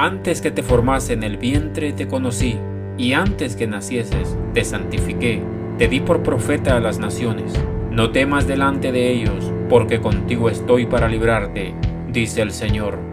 Antes que te formase en el vientre te conocí, y antes que nacieses te santifiqué, te di por profeta a las naciones. No temas delante de ellos, porque contigo estoy para librarte, dice el Señor.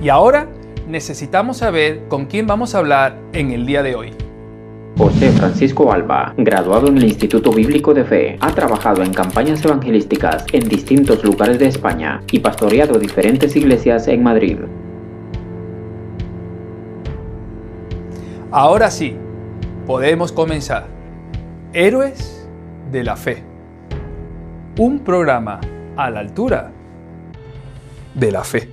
Y ahora necesitamos saber con quién vamos a hablar en el día de hoy. José Francisco Alba, graduado en el Instituto Bíblico de Fe, ha trabajado en campañas evangelísticas en distintos lugares de España y pastoreado diferentes iglesias en Madrid. Ahora sí, podemos comenzar. Héroes de la Fe. Un programa a la altura de la fe.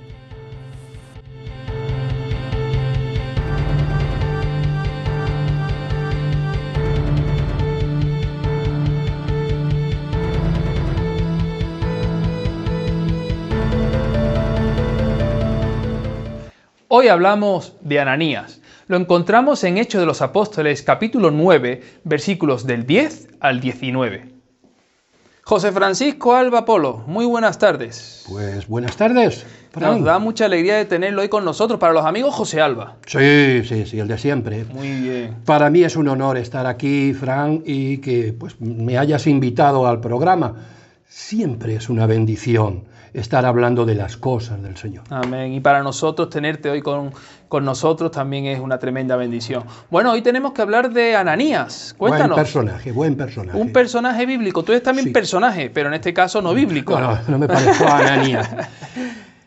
Hoy hablamos de Ananías. Lo encontramos en Hechos de los Apóstoles, capítulo 9, versículos del 10 al 19. José Francisco Alba Polo, muy buenas tardes. Pues buenas tardes, Fran. Nos da mucha alegría de tenerlo hoy con nosotros, para los amigos José Alba. Sí, el de siempre. Muy bien. Para mí es un honor estar aquí, Fran, y que pues, me hayas invitado al programa. Siempre es una bendición estar hablando de las cosas del Señor. Amén. Y para nosotros tenerte hoy con nosotros también es una tremenda bendición. Bueno, hoy tenemos que hablar de Ananías. Cuéntanos. Buen personaje. Un personaje bíblico. Tú eres también personaje, pero en este caso no bíblico. No me parezco a Ananías.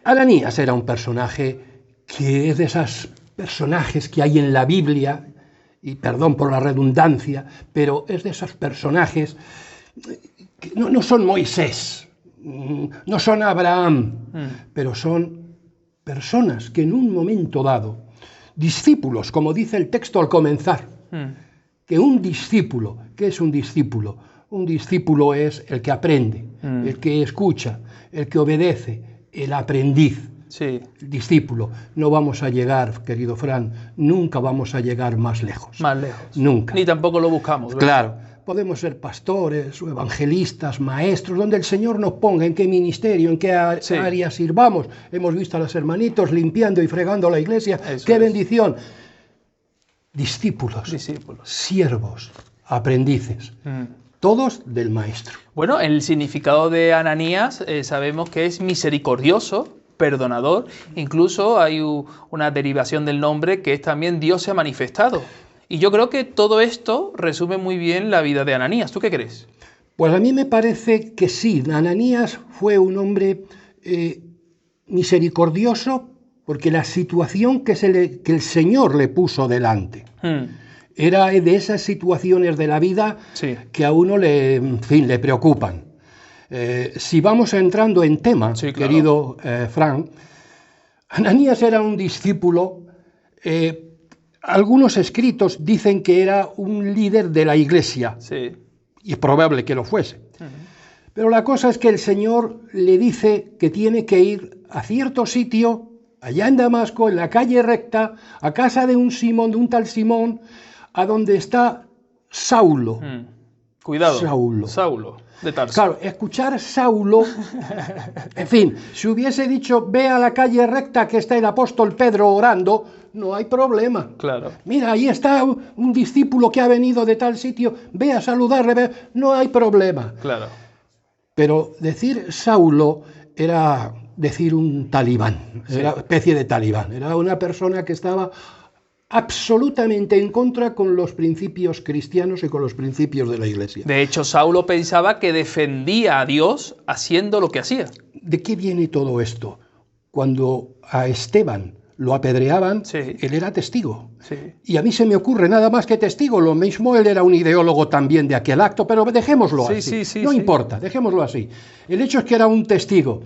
Ananías era un personaje que es de esos personajes que hay en la Biblia, y perdón por la redundancia, pero es de esos personajes que no son Moisés, no son Abraham, pero son personas que en un momento dado, discípulos, como dice el texto al comenzar, que un discípulo, ¿qué es un discípulo? Un discípulo es el que aprende, el que escucha, el que obedece, el aprendiz. Sí. Discípulo. No vamos a llegar, querido Fran, nunca vamos a llegar más lejos. Más lejos. Nunca. Ni tampoco lo buscamos, ¿verdad? Claro. Podemos ser pastores o evangelistas, maestros, donde el Señor nos ponga, en qué ministerio, en qué área sirvamos. Hemos visto a los hermanitos limpiando y fregando la iglesia. Eso ¡Qué es. bendición! Discípulos, siervos, aprendices, todos del Maestro. Bueno, el significado de Ananías sabemos que es misericordioso, perdonador. Incluso hay una derivación del nombre que es también Dios se ha manifestado. Y yo creo que todo esto resume muy bien la vida de Ananías. ¿Tú qué crees? Pues a mí me parece que sí. Ananías fue un hombre misericordioso porque la situación que el Señor le puso delante era de esas situaciones de la vida que a uno le preocupan. Si vamos entrando en tema, claro, querido Fran, Ananías era un discípulo. Algunos escritos dicen que era un líder de la iglesia, y es probable que lo fuese. Pero la cosa es que el Señor le dice que tiene que ir a cierto sitio, allá en Damasco, en la calle recta, a casa de un tal Simón, a donde está Saulo. Cuidado. Saulo. Saulo, de Tarso. Claro, escuchar Saulo, en fin, si hubiese dicho, ve a la calle recta que está el apóstol Pedro orando, no hay problema. Claro. Mira, ahí está un discípulo que ha venido de tal sitio, ve a saludarle, no hay problema. Claro. Pero decir Saulo era decir un talibán, Sí. era una especie de talibán, era una persona que estaba absolutamente en contra con los principios cristianos y con los principios de la Iglesia. De hecho, Saulo pensaba que defendía a Dios haciendo lo que hacía. ¿De qué viene todo esto? Cuando a Esteban lo apedreaban, Sí. él era testigo. Sí. Y a mí se me ocurre nada más que testigo. Lo mismo él era un ideólogo también de aquel acto, pero dejémoslo Sí, así. sí, sí, No sí. importa, dejémoslo así. El hecho es que era un testigo.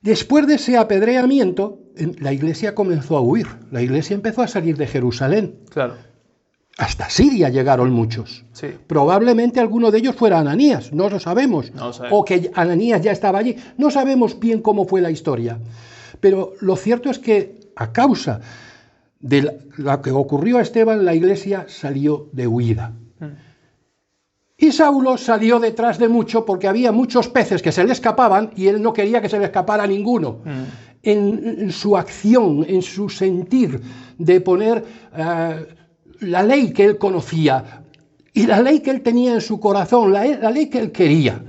Después de ese apedreamiento, la iglesia comenzó a huir. La iglesia empezó a salir de Jerusalén. Claro. Hasta Siria llegaron muchos. Sí. Probablemente alguno de ellos fuera Ananías, no lo sabemos. No lo sabemos. O que Ananías ya estaba allí. No sabemos bien cómo fue la historia. Pero lo cierto es que a causa de lo que ocurrió a Esteban, la iglesia salió de huida. Y Saulo salió detrás de mucho porque había muchos peces que se le escapaban y él no quería que se le escapara ninguno. En su acción, en su sentir de poner la ley que él conocía y la ley que él tenía en su corazón, la ley que él quería.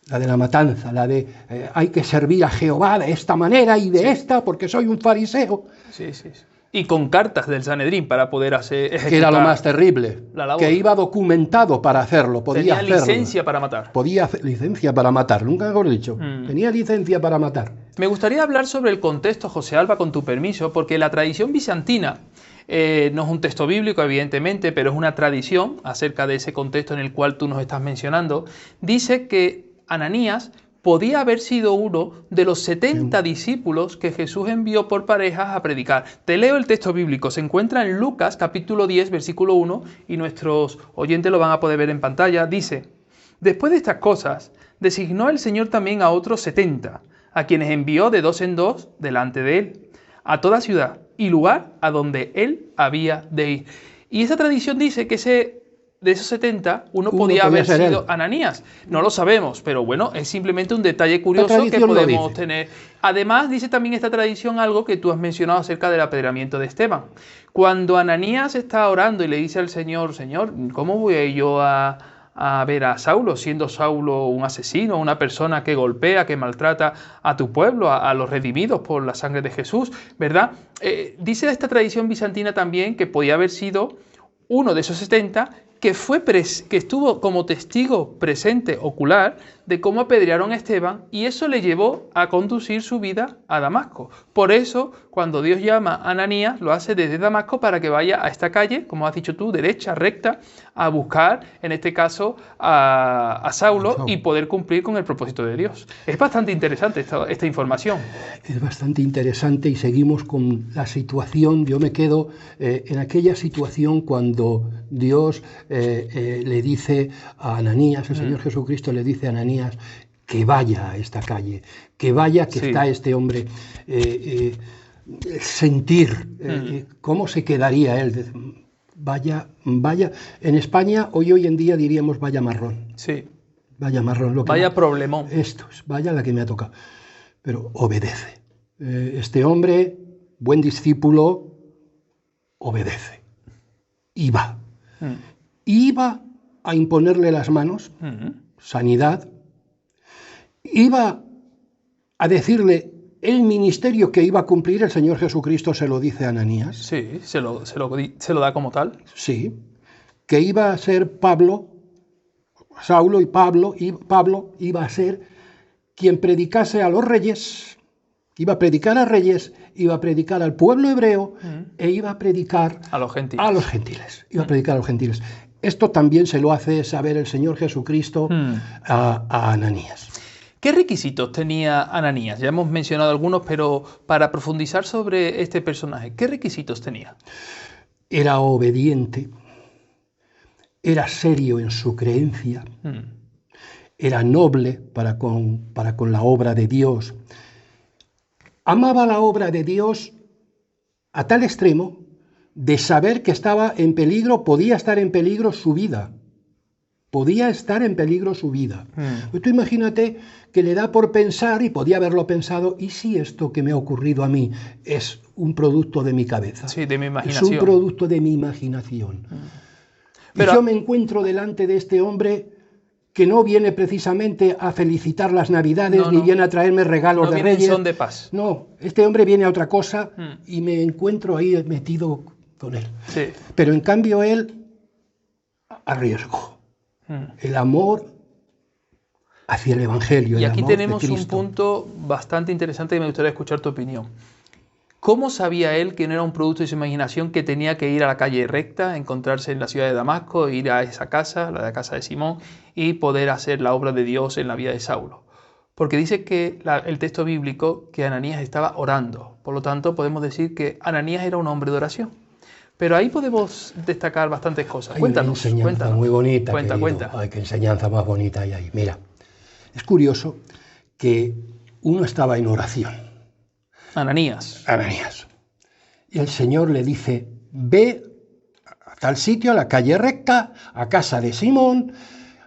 La de la matanza, la de hay que servir a Jehová de esta manera y de esta porque soy un fariseo. Sí, sí, sí. Y con cartas del Sanedrín para poder ejecutar. Que era lo más terrible, la labor. que iba documentado para hacerlo, podía Tenía hacerlo. licencia para matar. Podía hacer licencia para matar, nunca mejor dicho. Tenía licencia para matar. Me gustaría hablar sobre el contexto, José Alba, con tu permiso, porque la tradición bizantina no es un texto bíblico, evidentemente, pero es una tradición acerca de ese contexto en el cual tú nos estás mencionando. Dice que Ananías podía haber sido uno de los 70 discípulos que Jesús envió por parejas a predicar. Te leo el texto bíblico, se encuentra en Lucas capítulo 10, versículo 1, y nuestros oyentes lo van a poder ver en pantalla. Dice, después de estas cosas, designó el Señor también a otros 70, a quienes envió de dos en dos delante de él, a toda ciudad y lugar a donde él había de ir. Y esa tradición dice que de esos 70, uno podía haber ser sido él. Ananías. No lo sabemos, pero bueno, es simplemente un detalle curioso que tradición lo podemos dice. tener. Además, dice también esta tradición algo que tú has mencionado acerca del apedreamiento de Esteban. Cuando Ananías está orando y le dice al Señor, Señor, ¿cómo voy yo a ver a Saulo, siendo Saulo un asesino, una persona que golpea, que maltrata a tu pueblo, a los redimidos por la sangre de Jesús, ¿verdad? Dice esta tradición bizantina también que podía haber sido uno de esos 70 que estuvo como testigo presente, ocular, de cómo apedrearon a Esteban, y eso le llevó a conducir su vida a Damasco. Por eso, cuando Dios llama a Ananías, lo hace desde Damasco para que vaya a esta calle, como has dicho tú, derecha, recta, a buscar, en este caso, a Saulo y poder cumplir con el propósito de Dios. Es bastante interesante esta información. Es bastante interesante y seguimos con la situación. Yo me quedo en aquella situación cuando Dios le dice a Ananías, el Señor Jesucristo le dice a Ananías que vaya a esta calle, que vaya, que Sí. está este hombre, sentir cómo se quedaría él. Vaya, vaya. En España, hoy en día diríamos vaya marrón. Sí. Vaya marrón. Lo que Vaya problemón. Esto es, vaya la que me ha tocado. Pero obedece. Este hombre, buen discípulo, obedece. Y va. Iba a imponerle las manos, sanidad. Iba a decirle el ministerio que iba a cumplir. El Señor Jesucristo se lo dice a Ananías. Sí, se lo da como tal. Sí. Que iba a ser Pablo, Saulo y Pablo iba a ser quien predicase a los reyes, iba a predicar a reyes, iba a predicar al pueblo hebreo e iba a predicar A los gentiles. a los gentiles. Iba a predicar a los gentiles. Esto también se lo hace saber el Señor Jesucristo a Ananías. ¿Qué requisitos tenía Ananías? Ya hemos mencionado algunos, pero para profundizar sobre este personaje, ¿qué requisitos tenía? Era obediente, era serio en su creencia, era noble para con la obra de Dios. Amaba la obra de Dios a tal extremo de saber que estaba en peligro, podía estar en peligro su vida Podía estar en peligro su vida. Pues tú imagínate que le da por pensar, y podía haberlo pensado, ¿y si esto que me ha ocurrido a mí es un producto de mi cabeza? Sí, de mi imaginación. Es un producto de mi imaginación. Pero, y yo me encuentro delante de este hombre que no viene precisamente a felicitar las Navidades, ni viene a traerme regalos de Reyes. No son de paz. No, este hombre viene a otra cosa y me encuentro ahí metido con él. Sí. Pero en cambio él arriesgó el amor hacia el Evangelio. Y aquí tenemos un punto bastante interesante que me gustaría escuchar tu opinión. ¿Cómo sabía él que no era un producto de su imaginación, que tenía que ir a la calle recta, encontrarse en la ciudad de Damasco, ir a esa casa, la casa de Simón, y poder hacer la obra de Dios en la vida de Saulo? Porque dice que el texto bíblico que Ananías estaba orando. Por lo tanto, podemos decir que Ananías era un hombre de oración. Pero ahí podemos destacar bastantes cosas. Cuéntanos. Hay una enseñanza muy bonita. Cuenta. Ay, qué enseñanza más bonita hay ahí. Mira, es curioso que uno estaba en oración. Ananías. Y el Señor le dice, ve a tal sitio, a la calle recta, a casa de Simón,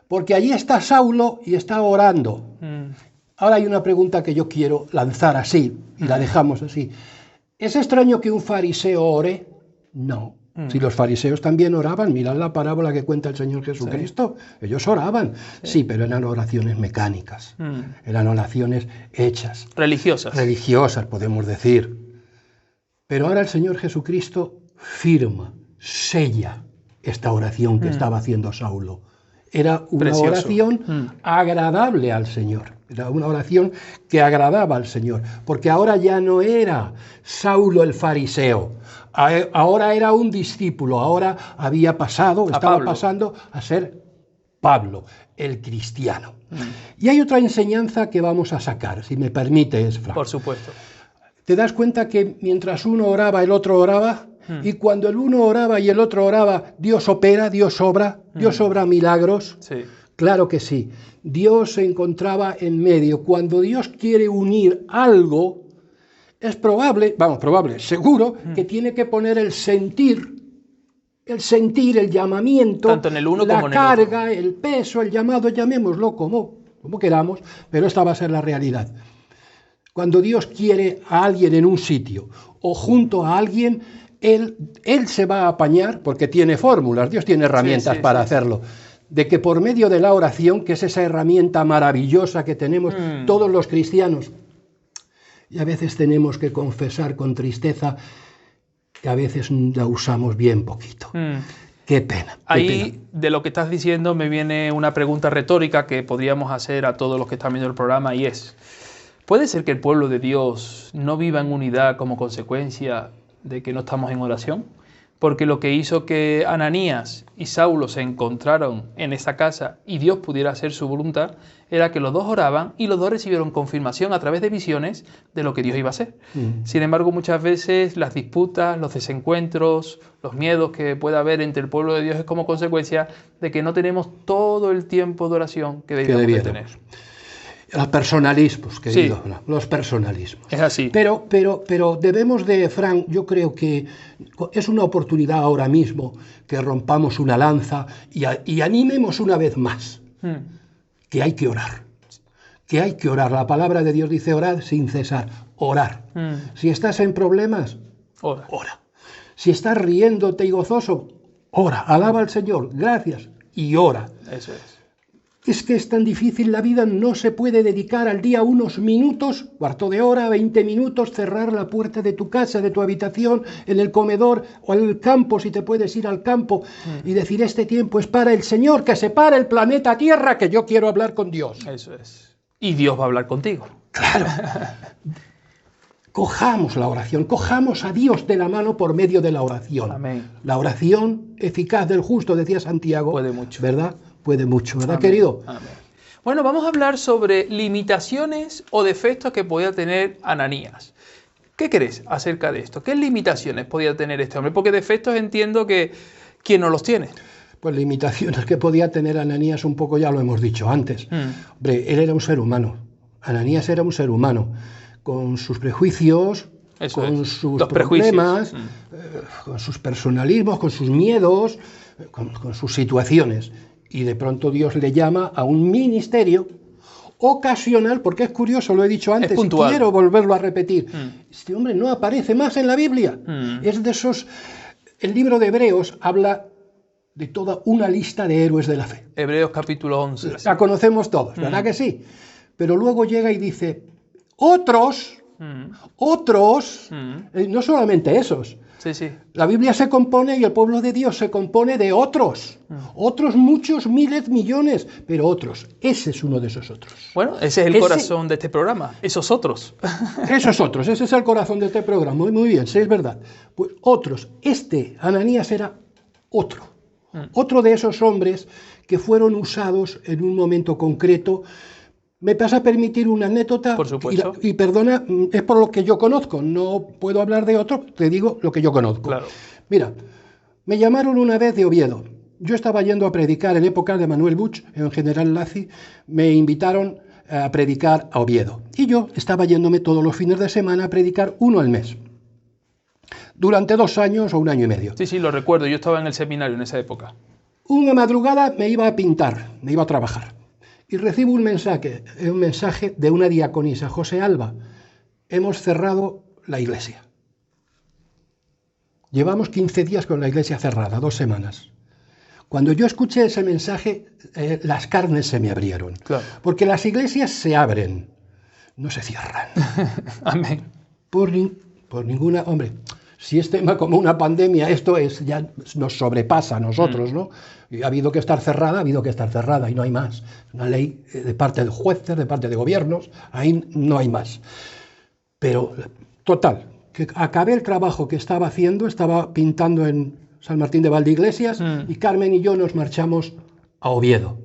porque allí está Saulo y está orando. Ahora hay una pregunta que yo quiero lanzar así, y la dejamos así. ¿Es extraño que un fariseo ore? No. Si los fariseos también oraban, mirad la parábola que cuenta el Señor Jesucristo. Sí. Ellos oraban, sí, pero eran oraciones mecánicas, eran oraciones hechas. Religiosas, podemos decir. Pero ahora el Señor Jesucristo firma, sella esta oración que estaba haciendo Saulo. Era una oración agradable al Señor. Era una oración que agradaba al Señor. Porque ahora ya no era Saulo el fariseo. Ahora era un discípulo. Ahora estaba pasando a ser Pablo, el cristiano. Y hay otra enseñanza que vamos a sacar, si me permites, Frank. Por supuesto. ¿Te das cuenta que mientras uno oraba, el otro oraba? Y cuando el uno oraba y el otro oraba, Dios opera, Dios obra, Dios obra milagros. Sí. Claro que sí. Dios se encontraba en medio. Cuando Dios quiere unir algo, es seguro que tiene que poner el sentir, el llamamiento, tanto en el uno la como en el carga, otro. El peso, el llamado, llamémoslo como queramos, pero esta va a ser la realidad. Cuando Dios quiere a alguien en un sitio o junto a alguien, Él se va a apañar porque tiene fórmulas, Dios tiene herramientas para hacerlo. De que por medio de la oración, que es esa herramienta maravillosa que tenemos todos los cristianos, y a veces tenemos que confesar con tristeza que a veces la usamos bien poquito. Qué pena. Ahí, de lo que estás diciendo, me viene una pregunta retórica que podríamos hacer a todos los que están viendo el programa, y es: ¿puede ser que el pueblo de Dios no viva en unidad como consecuencia de que no estamos en oración? Porque lo que hizo que Ananías y Saulo se encontraron en esa casa y Dios pudiera hacer su voluntad era que los dos oraban y los dos recibieron confirmación a través de visiones de lo que Dios iba a hacer. Sin embargo, muchas veces las disputas, los desencuentros, los miedos que pueda haber entre el pueblo de Dios es como consecuencia de que no tenemos todo el tiempo de oración que deberíamos de tener. Los personalismos, querido, sí. Los personalismos. Es así. Pero debemos de, Frank, yo creo que es una oportunidad ahora mismo que rompamos una lanza y animemos una vez más que hay que orar. Que hay que orar. La palabra de Dios dice orar sin cesar. Orar. Si estás en problemas, ora. Si estás riéndote y gozoso, ora. Alaba al Señor, gracias, y ora. Eso es. Es que es tan difícil la vida, no se puede dedicar al día unos minutos, cuarto de hora, 20 minutos, cerrar la puerta de tu casa, de tu habitación, en el comedor o en el campo, si te puedes ir al campo, y decir: este tiempo es para el Señor, que separa el planeta Tierra, que yo quiero hablar con Dios. Eso es. Y Dios va a hablar contigo. Claro. Cojamos la oración, cojamos a Dios de la mano por medio de la oración. Amén. La oración eficaz del justo, decía Santiago. Puede mucho. ¿Verdad? Puede mucho, ¿verdad, Amén. Querido? Amén. Bueno, vamos a hablar sobre limitaciones o defectos que podía tener Ananías. ¿Qué crees acerca de esto? ¿Qué limitaciones podía tener este hombre? Porque defectos entiendo que ¿quién no los tiene? Pues limitaciones que podía tener Ananías un poco ya lo hemos dicho antes. Hombre, él era un ser humano. Ananías era un ser humano, con sus prejuicios, con sus problemas, con sus personalismos, con sus miedos, con sus situaciones. y de pronto Dios le llama a un ministerio ocasional, porque es curioso, lo he dicho antes, y quiero volverlo a repetir. Este hombre no aparece más en la Biblia. Es de esos... El libro de Hebreos habla de toda una lista de héroes de la fe. Hebreos capítulo 11. La conocemos todos, ¿verdad que sí? Pero luego llega y dice, otros, no solamente esos. Sí, sí. La Biblia se compone y el pueblo de Dios se compone de otros. Otros muchos, miles, millones, pero otros. Ese es uno de esos otros. Bueno, ese es el corazón de este programa, esos otros. Esos otros, ese es el corazón de este programa. Muy, muy bien, sí, es verdad. Pues otros. Ananías era otro. Otro de esos hombres que fueron usados en un momento concreto. ¿Me vas a permitir una anécdota? Por supuesto. Y perdona, es por lo que yo conozco, no puedo hablar de otro, te digo lo que yo conozco. Claro. Mira, me llamaron una vez de Oviedo. Yo estaba yendo a predicar en época de Manuel Buch, en General Laci, me invitaron a predicar a Oviedo. Y yo estaba yéndome todos los fines de semana a predicar uno al mes. Durante 2 años o 1 año y medio. Sí, sí, lo recuerdo, yo estaba en el seminario en esa época. Una madrugada me iba a pintar, me iba a trabajar. Y recibo un mensaje de una diaconisa, José Alba, hemos cerrado la iglesia. Llevamos 15 días con la iglesia cerrada, 2 semanas. Cuando yo escuché ese mensaje, las carnes se me abrieron. Claro. Porque las iglesias se abren, no se cierran. Amén. Por ninguna... Hombre, si es tema como una pandemia, esto ya nos sobrepasa a nosotros, ¿no? Y ha habido que estar cerrada y no hay más. Una ley de parte de jueces, de parte de gobiernos, ahí no hay más. Pero, total, que acabé el trabajo que estaba haciendo, estaba pintando en San Martín de Valdeiglesias y Carmen y yo nos marchamos a Oviedo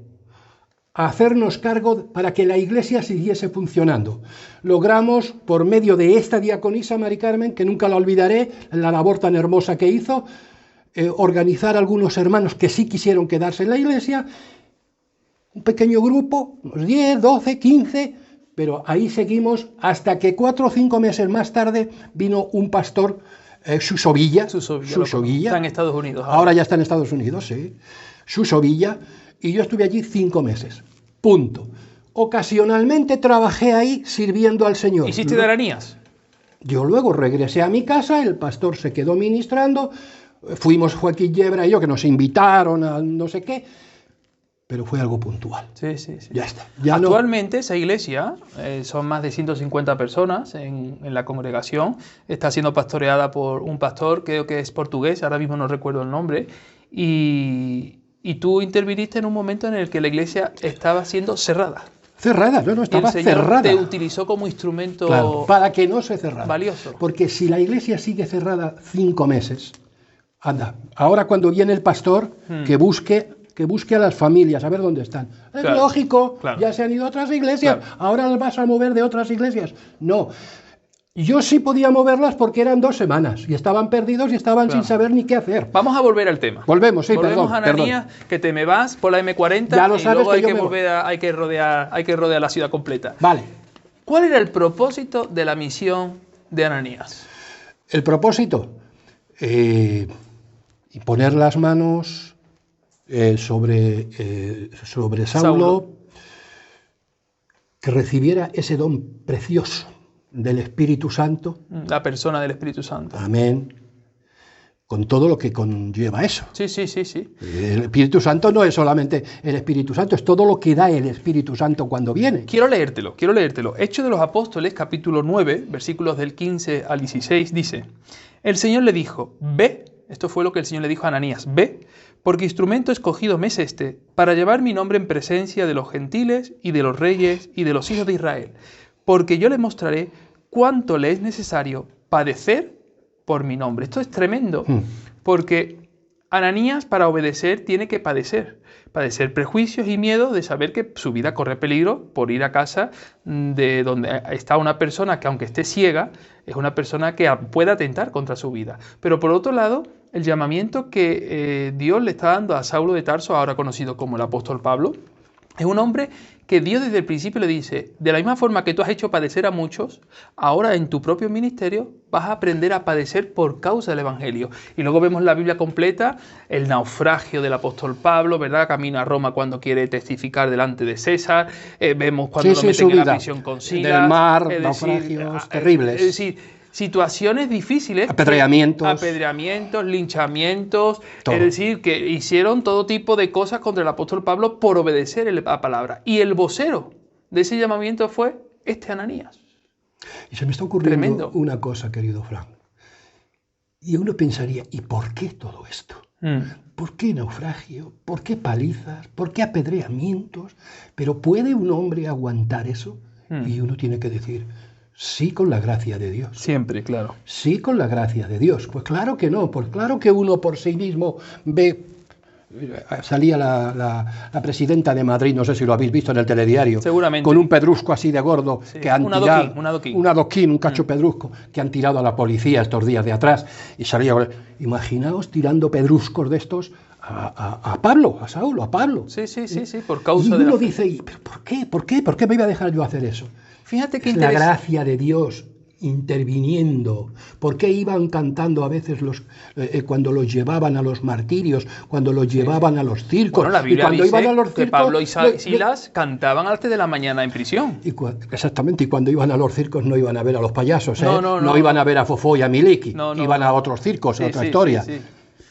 a hacernos cargo para que la iglesia siguiese funcionando. Logramos, por medio de esta diaconisa, Mari Carmen, que nunca la olvidaré, la labor tan hermosa que hizo, organizar algunos hermanos que sí quisieron quedarse en la iglesia, un pequeño grupo, unos 10, 12, 15, pero ahí seguimos hasta que 4 o 5 meses más tarde vino un pastor, Suso Villa. Está en Estados Unidos. Ahora ya está en Estados Unidos, sí. Suso Villa. Y yo estuve allí 5 meses. Punto. Ocasionalmente trabajé ahí sirviendo al Señor. ¿Hiciste de Ananías? Yo luego regresé a mi casa, el pastor se quedó ministrando, fuimos Joaquín Yebra y yo, que nos invitaron a no sé qué, pero fue algo puntual. Sí, sí, sí. Ya está. Actualmente esa iglesia, son más de 150 personas en la congregación, está siendo pastoreada por un pastor, creo que es portugués, ahora mismo no recuerdo el nombre, y tú interviniste en un momento en el que la iglesia estaba siendo cerrada. Cerrada, no, estaba cerrada. Te utilizó como instrumento, claro, para que no se cerrara. Valioso. Porque si la iglesia sigue cerrada 5 meses, anda, ahora cuando viene el pastor, que busque a las familias, a ver dónde están. Es lógico, ya se han ido a otras iglesias, ahora las vas a mover de otras iglesias. No. Yo sí podía moverlas porque eran 2 semanas y estaban perdidos y estaban sin saber ni qué hacer. Vamos a volver al tema. Volvemos a Ananías, que te me vas por la M40 ya lo sabes, y luego hay que rodear la ciudad completa. Vale. ¿Cuál era el propósito de la misión de Ananías? El propósito, poner las manos sobre Saulo, que recibiera ese don precioso del Espíritu Santo. La persona del Espíritu Santo. Amén. Con todo lo que conlleva eso. Sí. El Espíritu Santo no es solamente el Espíritu Santo, es todo lo que da el Espíritu Santo cuando viene. Quiero leértelo. Hechos de los Apóstoles, capítulo 9, versículos del 15 al 16, dice: el Señor le dijo, ve, esto fue lo que el Señor le dijo a Ananías, ve, porque instrumento escogido me es este, para llevar mi nombre en presencia de los gentiles y de los reyes y de los hijos de Israel, porque yo le mostraré cuánto le es necesario padecer por mi nombre. Esto es tremendo, porque Ananías, para obedecer, tiene que padecer prejuicios y miedo de saber que su vida corre peligro por ir a casa de donde está una persona que, aunque esté ciega, es una persona que puede atentar contra su vida. Pero por otro lado, el llamamiento que Dios le está dando a Saulo de Tarso, ahora conocido como el apóstol Pablo, Es un hombre que Dios desde el principio le dice, de la misma forma que tú has hecho padecer a muchos, ahora en tu propio ministerio vas a aprender a padecer por causa del Evangelio. Y luego vemos la Biblia completa, el naufragio del apóstol Pablo, ¿verdad? Camino a Roma cuando quiere testificar delante de César. Vemos cuando lo meten en la prisión con Silas. Del mar, naufragios terribles. Es decir, situaciones difíciles, apedreamientos, linchamientos, todo. Es decir, que hicieron todo tipo de cosas contra el apóstol Pablo por obedecer la palabra. Y el vocero de ese llamamiento fue Ananías. Y se me está ocurriendo Tremendo. una cosa, querido Frank. Y uno pensaría, ¿y por qué todo esto? ¿Por qué naufragio? ¿Por qué palizas? ¿Por qué apedreamientos? ¿Pero puede un hombre aguantar eso? Y uno tiene que decir, sí, con la gracia de Dios. Siempre, claro. Sí, con la gracia de Dios. Pues claro que no, pues claro que uno por sí mismo ve... Salía la presidenta de Madrid, no sé si lo habéis visto en el telediario, seguramente, con un pedrusco así de gordo, sí, que han tirado, un adoquín, un cacho pedrusco, que han tirado a la policía estos días de atrás, y salía, imaginaos tirando pedruscos de estos a Pablo, a Saulo, a Pablo. Sí, por causa de uno dice, ¿pero por qué? ¿Por qué me iba a dejar yo hacer eso? Fíjate que es la gracia de Dios interviniendo. ¿Por qué iban cantando a veces cuando los llevaban a los martirios, cuando los llevaban a los circos? Bueno, la Biblia y cuando dice iban a los circos, que Pablo y Silas cantaban antes de la mañana en prisión. Exactamente, y cuando iban a los circos no iban a ver a los payasos, no iban a ver a Fofó y a Miliki, iban a otros circos, a otra historia.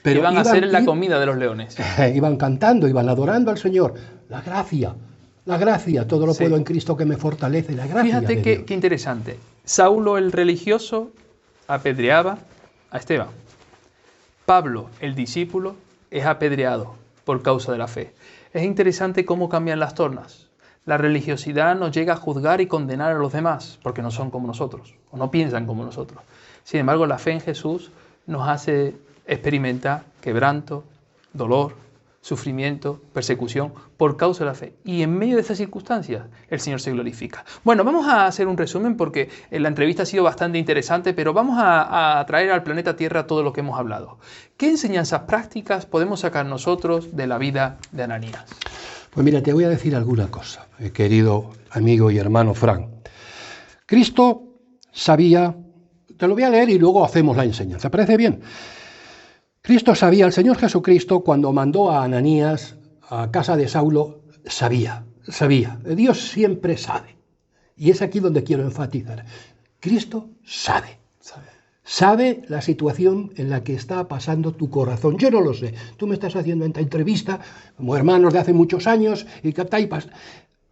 Pero iban a hacer la comida de los leones. Iban cantando, iban adorando al Señor. La gracia, todo lo puedo en Cristo que me fortalece, la gracia. Fíjate qué interesante. Saulo el religioso apedreaba a Esteban. Pablo el discípulo es apedreado por causa de la fe. Es interesante cómo cambian las tornas. La religiosidad nos llega a juzgar y condenar a los demás porque no son como nosotros o no piensan como nosotros. Sin embargo, la fe en Jesús nos hace experimentar quebranto, dolor, sufrimiento, persecución por causa de la fe. Y en medio de estas circunstancias el Señor se glorifica. Bueno, vamos a hacer un resumen porque la entrevista ha sido bastante interesante, pero vamos a traer al planeta Tierra todo lo que hemos hablado. ¿Qué enseñanzas prácticas podemos sacar nosotros de la vida de Ananías? Pues mira, te voy a decir alguna cosa, querido amigo y hermano Frank. Cristo sabía, te lo voy a leer y luego hacemos la enseñanza, ¿parece bien? Cristo sabía, el Señor Jesucristo, cuando mandó a Ananías a casa de Saulo, sabía. Dios siempre sabe. Y es aquí donde quiero enfatizar. Cristo sabe. Sabe la situación en la que está pasando tu corazón. Yo no lo sé. Tú me estás haciendo esta entrevista como hermanos de hace muchos años y captaipas.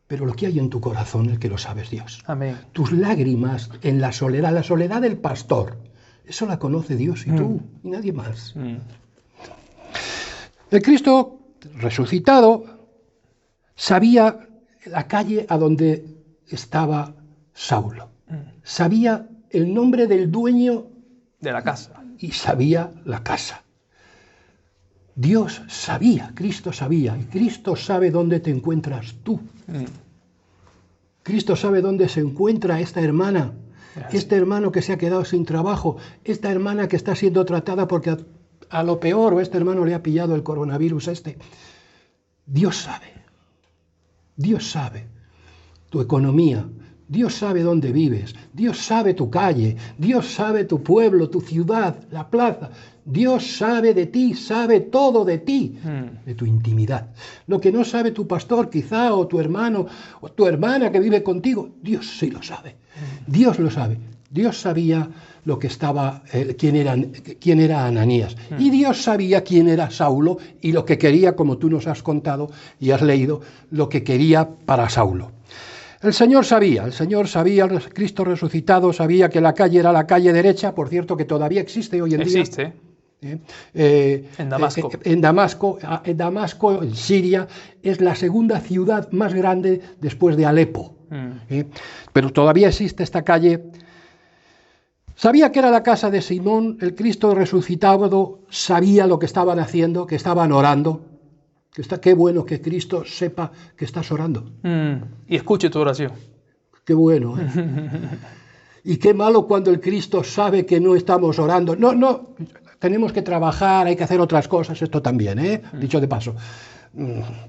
Pero lo que hay en tu corazón, el que lo sabes Dios. Amén. Tus lágrimas en la soledad del pastor. Eso la conoce Dios y tú, y nadie más. El Cristo resucitado sabía la calle a donde estaba Saulo. Sabía el nombre del dueño de la casa. Y sabía la casa. Dios sabía, Cristo sabía, y Cristo sabe dónde te encuentras tú. Cristo sabe dónde se encuentra esta hermana. Este hermano que se ha quedado sin trabajo, esta hermana que está siendo tratada porque a lo peor o este hermano le ha pillado el coronavirus Dios sabe tu economía, Dios sabe dónde vives, Dios sabe tu calle, Dios sabe tu pueblo, tu ciudad, la plaza. Dios sabe de ti, sabe todo de ti, de tu intimidad. Lo que no sabe tu pastor quizá, o tu hermano, o tu hermana que vive contigo, Dios sí lo sabe. Dios lo sabe. Dios sabía lo que estaba, quién era Ananías. Y Dios sabía quién era Saulo y lo que quería, como tú nos has contado y has leído, lo que quería para Saulo. El Señor sabía, el Cristo resucitado sabía que la calle era la calle derecha, por cierto que todavía existe hoy en día. Existe. En Damasco. En Damasco, en Siria, es la segunda ciudad más grande después de Alepo. Pero todavía existe esta calle. Sabía que era la casa de Simón, el Cristo resucitado sabía lo que estaban haciendo, que estaban orando. Qué bueno que Cristo sepa que estás orando. Y escuche tu oración. Qué bueno, ¿eh? Y qué malo cuando el Cristo sabe que no estamos orando. No, tenemos que trabajar, hay que hacer otras cosas, esto también, dicho de paso.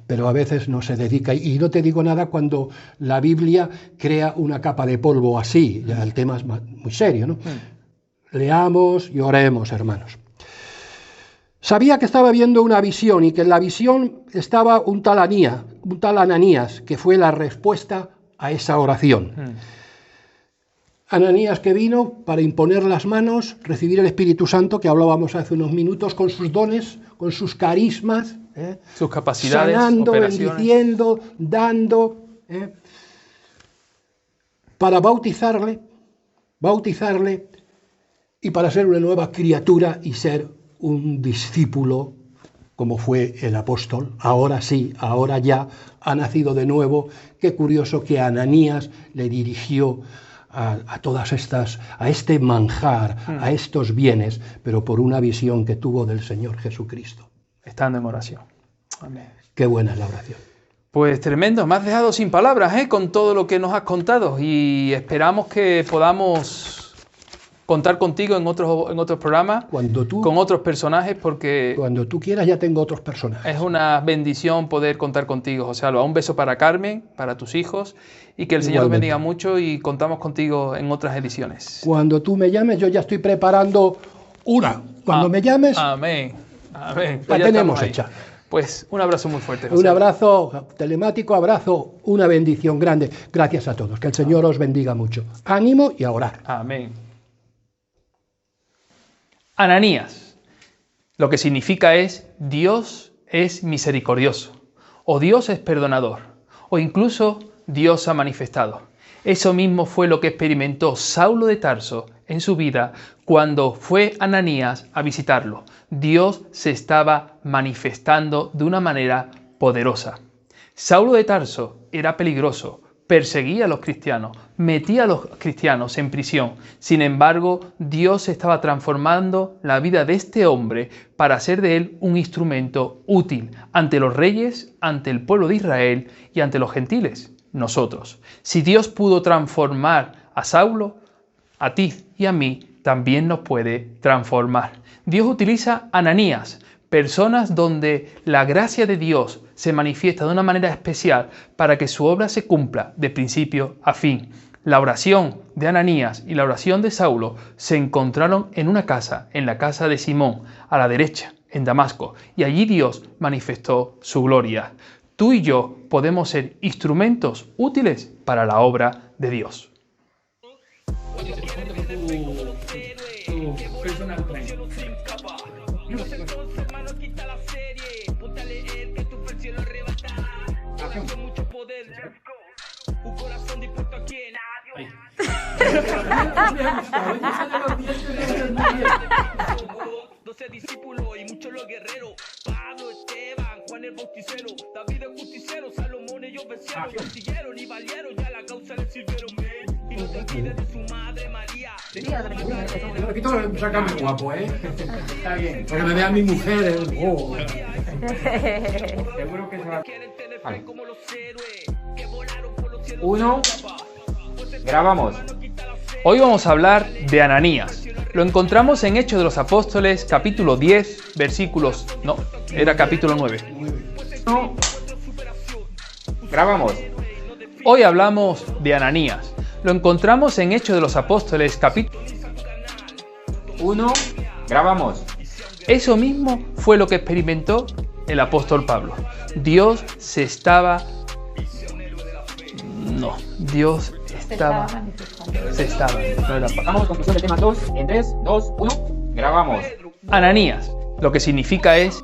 pero a veces no se dedica. Y no te digo nada cuando la Biblia crea una capa de polvo así, ya el tema es muy serio, ¿no? Leamos y oremos, hermanos. Sabía que estaba viendo una visión y que en la visión estaba un tal Ananías, que fue la respuesta a esa oración. Ananías, que vino para imponer las manos, recibir el Espíritu Santo, que hablábamos hace unos minutos, con sus dones, con sus carismas, sus capacidades, sanando, operaciones, bendiciendo, dando, para bautizarle y para ser una nueva criatura y ser un discípulo, como fue el apóstol. Ahora sí, ahora ya ha nacido de nuevo. Qué curioso que Ananías le dirigió a todas estas, a este manjar, a estos bienes, pero por una visión que tuvo del Señor Jesucristo. Estando en oración. Amén. Qué buena es la oración. Pues tremendo, me has dejado sin palabras, con todo lo que nos has contado, y esperamos que podamos contar contigo en otros programas, con otros personajes, porque cuando tú quieras ya tengo otros personajes. Es una bendición poder contar contigo, José Alba. Un beso para Carmen, para tus hijos, y que el Señor los bendiga mucho, y contamos contigo en otras ediciones. Cuando tú me llames, yo ya estoy preparando una. Cuando me llames, amén. Amén. La tenemos hecha. Pues un abrazo muy fuerte, José. Un abrazo telemático, abrazo, una bendición grande. Gracias a todos. Que el Señor os bendiga mucho. Ánimo y a orar. Amén. Ananías, lo que significa es Dios es misericordioso, o Dios es perdonador, o incluso Dios ha manifestado. Eso mismo fue lo que experimentó Saulo de Tarso en su vida cuando fue Ananías a visitarlo. Dios se estaba manifestando de una manera poderosa. Saulo de Tarso era peligroso, perseguía a los cristianos, metía a los cristianos en prisión. Sin embargo, Dios estaba transformando la vida de este hombre para hacer de él un instrumento útil ante los reyes, ante el pueblo de Israel y ante los gentiles, nosotros. Si Dios pudo transformar a Saulo, a ti y a mí también nos puede transformar. Dios utiliza Ananías, personas donde la gracia de Dios se manifiesta de una manera especial para que su obra se cumpla de principio a fin. La oración de Ananías y la oración de Saulo se encontraron en una casa, en la casa de Simón, a la derecha, en Damasco, y allí Dios manifestó su gloria. Tú y yo podemos ser instrumentos útiles para la obra de Dios. Un corazón dispuesto a quien adiós. 12 discípulos y muchos los guerreros. Pablo, Esteban, Juan el Bauticero, David el justiciero, Salomón ellos vencieron, lo siguieron y valieron, ya la causa les sirvieron. Y no te olvides de su madre María. Sácame guapo, Está bien. Porque me vea mi mujer. Seguro que se va. Vale. 1. Grabamos. Hoy vamos a hablar de Ananías. Lo encontramos en Hechos de los Apóstoles, capítulo 10, versículos... No, era capítulo 9. No. Grabamos. Hoy hablamos de Ananías. Lo encontramos en Hechos de los Apóstoles, capítulo 1. Grabamos. Eso mismo fue lo que experimentó el apóstol Pablo. Dios estaba... No era Pablo. Vamos, conclusión del tema 2. En 3, 2, 1. Grabamos. Ananías, lo que significa es